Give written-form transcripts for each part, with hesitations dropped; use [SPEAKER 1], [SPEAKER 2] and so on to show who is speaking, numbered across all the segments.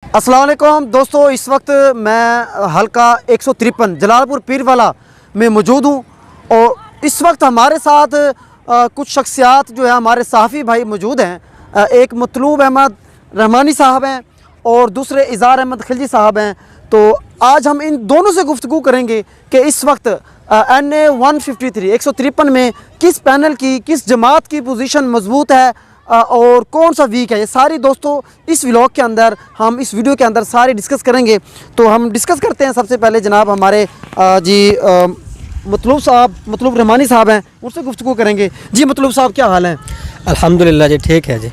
[SPEAKER 1] अस्सलाम वालेकुम दोस्तों, इस वक्त मैं हल्का 153 जलालपुर पीरवाला में मौजूद हूँ और इस वक्त हमारे साथ कुछ शख्सियात जो है हमारे सहाफ़ी भाई मौजूद हैं। एक मतलूब अहमद रहमानी साहब हैं और दूसरे इज़ार अहमद खिलजी साहब हैं। तो आज हम इन दोनों से गुफ्तगू करेंगे कि इस वक्त NA 153 153 में किस पैनल की, किस जमात की पोजीशन मजबूत है और कौन सा वीक है। ये सारी दोस्तों इस व्लॉग के अंदर, हम इस वीडियो के अंदर सारे डिस्कस करेंगे। तो हम डिस्कस करते हैं। सबसे पहले जनाब हमारे मतलूब रहमानी साहब हैं, उनसे गुफ्तगू करेंगे। जी मतलूब साहब, क्या हाल है?
[SPEAKER 2] अल्हम्दुलिल्लाह जी, ठीक है जी।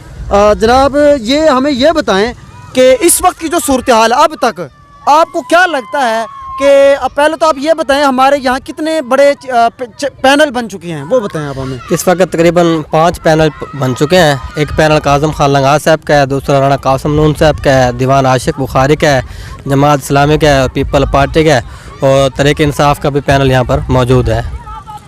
[SPEAKER 1] जनाब ये हमें ये बताएं कि इस वक्त की जो सूरत हाल अब तक आपको क्या लगता है कि पहले तो आप ये बताएं हमारे यहाँ कितने बड़े पैनल बन चुके हैं, वो बताएं आप हमें।
[SPEAKER 2] इस वक्त तकरीबन 5 पैनल बन चुके हैं। एक पैनल काज़म खान लंगा साहब का है, दूसरा राणा कासम नून साहब का है, दीवान आशिक बुखारी का है, जमात इस्लामी का है, पीपल पार्टी का है और तहरीक इंसाफ का भी पैनल यहाँ पर मौजूद है।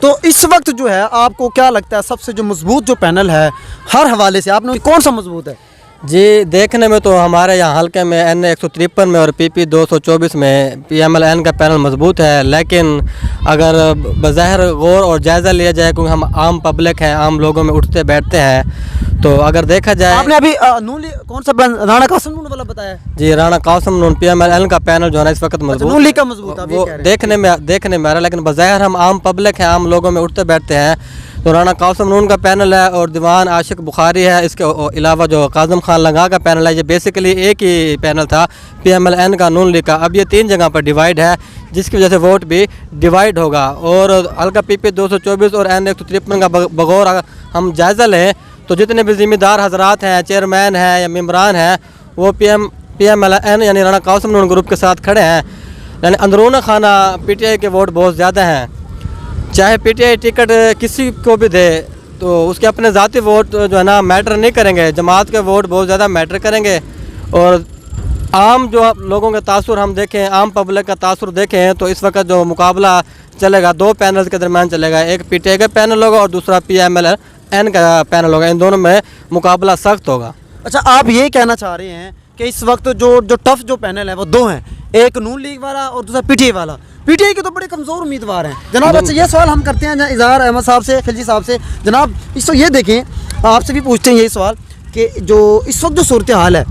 [SPEAKER 1] तो इस वक्त जो है आपको क्या लगता है सबसे जो मजबूत जो पैनल है हर हवाले से, आपने कौन सा मजबूत है?
[SPEAKER 2] जी, देखने में तो हमारे यहाँ हल्के में NA 153 में और PP 224 में PMLN का पैनल मजबूत है। लेकिन अगर बज़ाहिर गौर और जायज़ा लिया जाए, क्योंकि हम आम पब्लिक हैं, आम लोगों में उठते बैठते हैं, तो अगर देखा जाए।
[SPEAKER 1] आपने अभी कौन सा राणा कासम नून वाला बताया?
[SPEAKER 2] जी, राणा कासम नून PMLN का पैनल जो है ना इस वक्त मजबूत,
[SPEAKER 1] नून लीग का मजबूत
[SPEAKER 2] वो देखने में आ रहा है। लेकिन बज़ाहिर हम आम पब्लिक हैं, आम लोगों में उठते बैठते हैं, तो राणा कासम नून का पैनल है और दीवान आशिक बुखारी है। इसके अलावा जो काज़म खान लंगा का पैनल है, ये बेसिकली एक ही पैनल था PMLN का, नून लीग का। अब ये 3 जगह पर डिवाइड है, जिसकी वजह से वोट भी डिवाइड होगा। और हल्का PP 224 और NA 153 का बगौर हम जायज़ा लें तो जितने भी ज़िम्मेदार हजरात हैं, चेयरमैन हैं या मेम्बरान हैं, वो PMLN यानी राणा कासम नून ग्रुप के साथ खड़े हैं। यानी अंदरून खाना PTI के वोट बहुत ज़्यादा हैं। चाहे PTI टिकट किसी को भी दे तो उसके अपने ज़ाती वोट जो है ना मैटर नहीं करेंगे, जमात के वोट बहुत ज़्यादा मैटर करेंगे। और आम जो लोगों का तासुर हम देखें, आम पब्लिक का तासुर देखें, तो इस वक्त जो मुकाबला चलेगा 2 पैनल्स के दरमियान चलेगा। एक PTI का पैनल होगा और दूसरा PMLN का पैनल होगा। इन दोनों में मुकाबला सख्त होगा।
[SPEAKER 1] अच्छा, आप ये कहना चाह रहे हैं कि इस वक्त जो टफ जो पैनल है वो 2 हैं, एक नून लीग वाला और दूसरा PTI वाला। PTI के तो बड़े कमज़ोर उम्मीदवार हैं जनाब। अच्छा, ये सवाल हम करते हैं इज़हार अहमद साहब से, खिलजी साहब से। जनाब इस ये देखें, आपसे भी पूछते हैं यही सवाल कि जो इस वक्त जो सूरत हाल है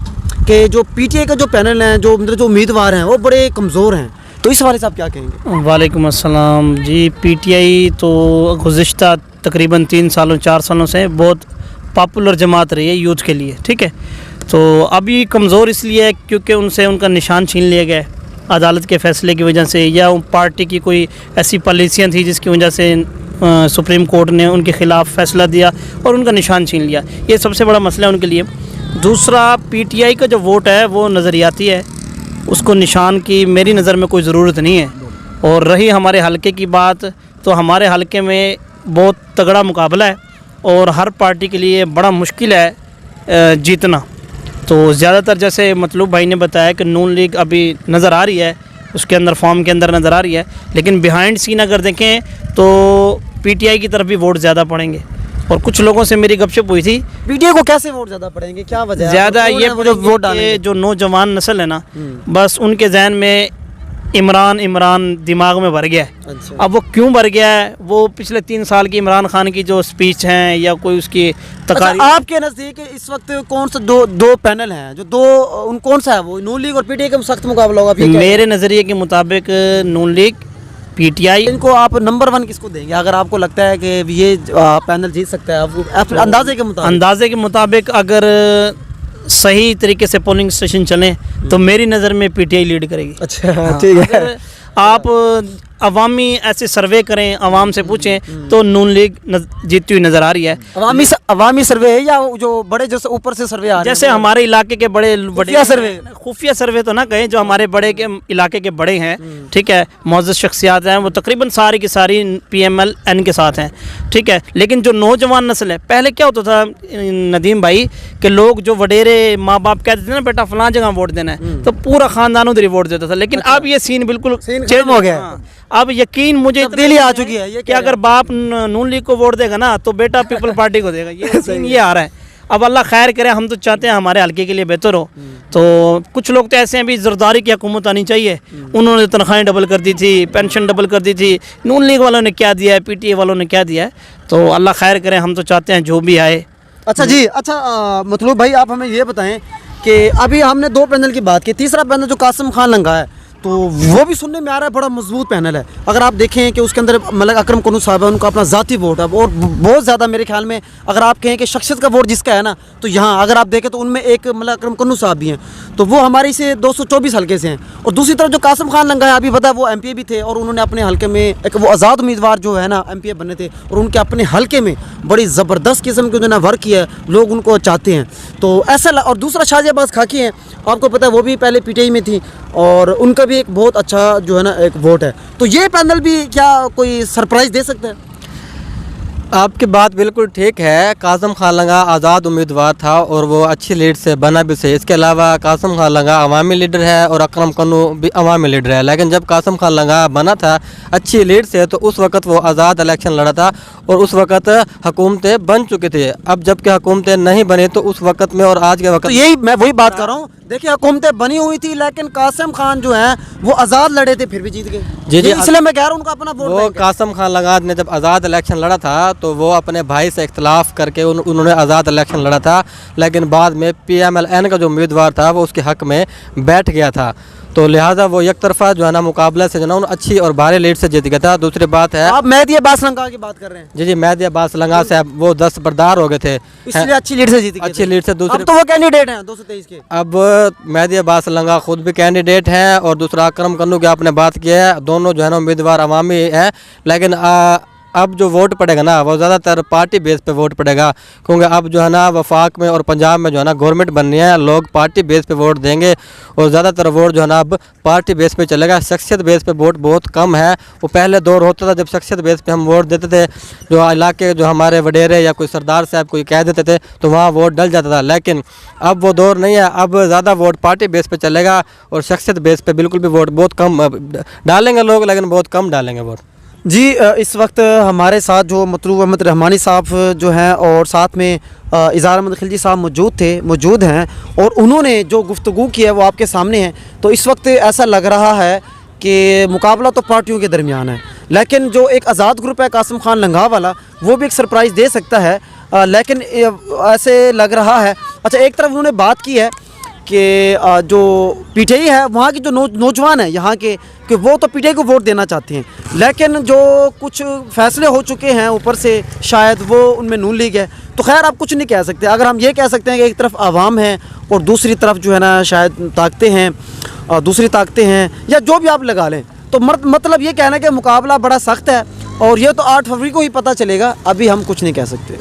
[SPEAKER 1] कि जो PTI का जो पैनल है, जो मतलब जो उम्मीदवार हैं वो बड़े कमज़ोर हैं, तो इस हवाले से आप क्या कहेंगे?
[SPEAKER 3] वालेकुम अस्सलाम जी। PTI तो गुज़िश्ता तकरीबन 3 सालों 4 सालों से बहुत पॉपुलर जमात रही है यूथ के लिए, ठीक है। तो अभी कमज़ोर इसलिए है क्योंकि उनसे उनका निशान छीन लिया गया है अदालत के फ़ैसले की वजह से, या पार्टी की कोई ऐसी पॉलिसियाँ थी जिसकी वजह से सुप्रीम कोर्ट ने उनके ख़िलाफ़ फ़ैसला दिया और उनका निशान छीन लिया। ये सबसे बड़ा मसला है उनके लिए। दूसरा, PTI का जो वोट है वो नज़रियाती है, उसको निशान की मेरी नज़र में कोई ज़रूरत नहीं है। और रही हमारे हलके की बात, तो हमारे हलके में बहुत तगड़ा मुकाबला है और हर पार्टी के लिए बड़ा मुश्किल है जीतना। तो ज़्यादातर जैसे मतलूब भाई ने बताया कि नून लीग अभी नज़र आ रही है, उसके अंदर फॉर्म के अंदर नज़र आ रही है, लेकिन बिहाइंड सीन अगर देखें तो PTI की तरफ भी वोट ज़्यादा पड़ेंगे। और कुछ लोगों से मेरी गपशप हुई थी,
[SPEAKER 1] PTI को कैसे वोट ज़्यादा पड़ेंगे, क्या वजह है?
[SPEAKER 3] ज़्यादा ये वोट जो नौजवान नस्ल है ना, बस उनके जहन में इमरान दिमाग में भर गया है।
[SPEAKER 1] अच्छा।
[SPEAKER 3] अब वो क्यों भर गया है, वो पिछले 3 साल की इमरान खान की जो स्पीच हैं या कोई उसकी तकारीर।
[SPEAKER 1] अच्छा, आपके नज़दीक इस वक्त कौन सा दो पैनल हैं जो उन कौन सा है, वो नून लीग और PTI का सख्त मुकाबला होगा?
[SPEAKER 3] मेरे नज़रिए के मुताबिक नून लीग, PTI।
[SPEAKER 1] इनको आप नंबर 1 किसको देंगे अगर आपको लगता है कि ये पैनल जीत सकता है? आपको अंदाजे के मुताबिक अगर सही तरीके से पोलिंग स्टेशन चलें तो मेरी नज़र में PTI लीड करेगी। अच्छा, ठीक है।
[SPEAKER 3] अगर आप अवामी ऐसे सर्वे करें, अवाम से पूछें, तो नून लीग जीतती हुई नज़र आ रही है।
[SPEAKER 1] अवामी सर्वे है या जो बड़े जैसे ऊपर से सर्वे आ रहे हैं?
[SPEAKER 3] जैसे हमारे इलाके के बड़े खुफिया सर्वे तो ना कहें, जो हमारे बड़े के इलाके के बड़े हैं, ठीक है, मुअज़्ज़ज़ शख्सियात हैं, वो तकरीबन सारी की सारी PMLN के साथ हैं, ठीक है। लेकिन जो नौजवान नस्ल है, पहले क्या होता था नदीम भाई कि लोग जो वडेरे माँ बाप कहते थे ना, बेटा फलां जगह वोट देना है, तो पूरा ख़ानदान उधर वोट देता था। लेकिन अब ये सीन बिल्कुल चेंज हो गया। अब यकीन मुझे
[SPEAKER 1] तब्दीली आ चुकी है
[SPEAKER 3] कि अगर बाप नून लीग को वोट देगा ना तो बेटा पीपल पार्टी को देगा। ये सीन ये आ रहा है। अब अल्लाह खैर करे, हम तो चाहते हैं हमारे हल्के के लिए बेहतर हो। तो कुछ लोग तो ऐसे हैं भी ज़रदारी की हुकूमत आनी चाहिए, उन्होंने तनख्वाहें डबल कर दी थी, पेंशन डबल कर दी थी, नून लीग वालों ने क्या दिया है, PTA वालों ने क्या दिया है। तो अल्लाह खैर करे, हम तो चाहते हैं जो भी आए।
[SPEAKER 1] अच्छा जी, अच्छा मतलूब भाई आप हमें ये बताएं कि अभी हमने 2 पैनल की बात की, तीसरा पैनल जो कासिम खान लंगा है तो वो भी सुनने में आ रहा है बड़ा मजबूत पैनल है। अगर आप देखें कि उसके अंदर मलक अकरम कुन्नू साहब है, उनका अपना ज़ाती वोट है और बहुत ज़्यादा मेरे ख्याल में अगर आप कहें कि शख्सियत का वोट जिसका है ना, तो यहाँ अगर आप देखें तो उनमें एक मलक अकरम कुन्नू साहब भी हैं, तो वो हमारी से 224 हल्के से हैं। और दूसरी तरफ जो कासिम खान लंगा है, अभी पता है वो MP भी थे और उन्होंने अपने हल्के में एक वो आज़ाद उम्मीदवार जो है ना MP बने थे और उनके अपने हल्के में बड़ी ज़बरदस्त किस्म के उन्होंने वर्क किया है, लोग उनको चाहते हैं। तो ऐसा और दूसरा शाहजी अब्बास खाकी हैं, आपको पता है वो भी पहले PTI में थी और उनका भी एक बहुत अच्छा जो है ना एक वोट है। तो ये पैनल भी क्या कोई सरप्राइज़ दे सकता है?
[SPEAKER 2] आपकी बात बिल्कुल ठीक है। कासिम खान लंगा आज़ाद उम्मीदवार था और वो अच्छी लीड से बना भी सही। इसके अलावा कासिम खान लंगा अवामी लीडर है और अकरम कुन्नू भी अवामी लीडर है, लेकिन जब कासिम खान लंगा बना था अच्छी लीड से तो उस वक़्त वो आज़ाद इलेक्शन लड़ा था और उस वक़्त हुकूमतें बन चुकी थी। अब जबकि हुकूमतें नहीं बनी तो उस वक़्त में और आज के वक्त
[SPEAKER 1] तो यही मैं वही बात कर रहा हूँ, देखिए हुकूमतें बनी हुई थी लेकिन कासिम खान जो हैं वो आज़ाद लड़े थे फिर भी जीत गए।
[SPEAKER 2] जी,
[SPEAKER 1] इसलिए मैं कह रहा हूँ उनका अपना वोट
[SPEAKER 2] वो
[SPEAKER 1] बैंक है।
[SPEAKER 2] कासिम खान लंगा ने जब आज़ाद इलेक्शन लड़ा था तो वो अपने भाई से इख्तलाफ करके उन्होंने आज़ाद इलेक्शन लड़ा था, लेकिन बाद में PMLN का जो उम्मीदवार था वो उसके हक़ में बैठ गया था। तो लिहाजा वो एक तरफा जो है ना मुकाबला से जो ना अच्छी और भारी लीड से जीत गया था। दूसरी बात है,
[SPEAKER 1] आप मेहदी अब्बास लंगा की बात कर रहे हैं?
[SPEAKER 2] जी मेहदी अब्बास लंगा साहब वो दस्तबरदार हो गए थे,
[SPEAKER 1] इसलिए अच्छी लीड से जीत गए
[SPEAKER 2] अच्छी
[SPEAKER 1] थे।
[SPEAKER 2] लीड से।
[SPEAKER 1] अब
[SPEAKER 2] दूसरे
[SPEAKER 1] तो वो कैंडिडेट हैं 223 के।
[SPEAKER 2] अब मेहदी अब्बास लंगा खुद भी कैंडिडेट हैं और दूसरा अकरम कुन्नू की आपने बात की है, दोनों जो है ना उम्मीदवार अवामी हैं, लेकिन अब जो वोट पड़ेगा ना वो ज़्यादातर पार्टी बेस पे वोट पड़ेगा, क्योंकि अब जो है ना वफाक में और पंजाब में जो है ना गवर्नमेंट बननी है, लोग पार्टी बेस पे वोट देंगे और ज़्यादातर वोट जो है ना अब पार्टी बेस पे चलेगा। शख्सियत बेस पे वोट बहुत कम है। वो पहले दौर होता था जब शख्सियत बेस पे हम वोट देते थे, जो इलाके जो हमारे वडेरे या कोई सरदार साहब कोई कह देते थे तो वहाँ वोट डल जाता था, लेकिन अब वो दौर नहीं है। अब ज़्यादा वोट पार्टी बेस पे चलेगा और शख्सियत बेस पे बिल्कुल भी वोट बहुत कम डालेंगे लोग, लेकिन बहुत कम डालेंगे वोट।
[SPEAKER 1] जी इस वक्त हमारे साथ जो मतलूब अहमद रहमानी साहब जो हैं और साथ में इज़हार अहमद खिलजी साहब मौजूद हैं और उन्होंने जो गुफ्तगू की है वो आपके सामने है। तो इस वक्त ऐसा लग रहा है कि मुकाबला तो पार्टियों के दरमियान है, लेकिन जो एक आज़ाद ग्रुप है कासिम खान लंगा वाला वो भी एक सरप्राइज़ दे सकता है, लेकिन ऐसे लग रहा है। अच्छा, एक तरफ उन्होंने बात की है कि जो PTI है वहाँ की जो नौजवान है यहाँ के कि वो तो PTI को वोट देना चाहते हैं, लेकिन जो कुछ फैसले हो चुके हैं ऊपर से शायद वो उनमें नून लीग है। तो खैर आप कुछ नहीं कह सकते। अगर हम ये कह सकते हैं कि एक तरफ आवाम है और दूसरी तरफ जो है ना शायद ताकतें हैं, दूसरी ताकतें हैं या जो भी आप लगा लें, तो मतलब ये कहना कि मुकाबला बड़ा सख्त है और ये तो 8 फरवरी को ही पता चलेगा, अभी हम कुछ नहीं कह सकते।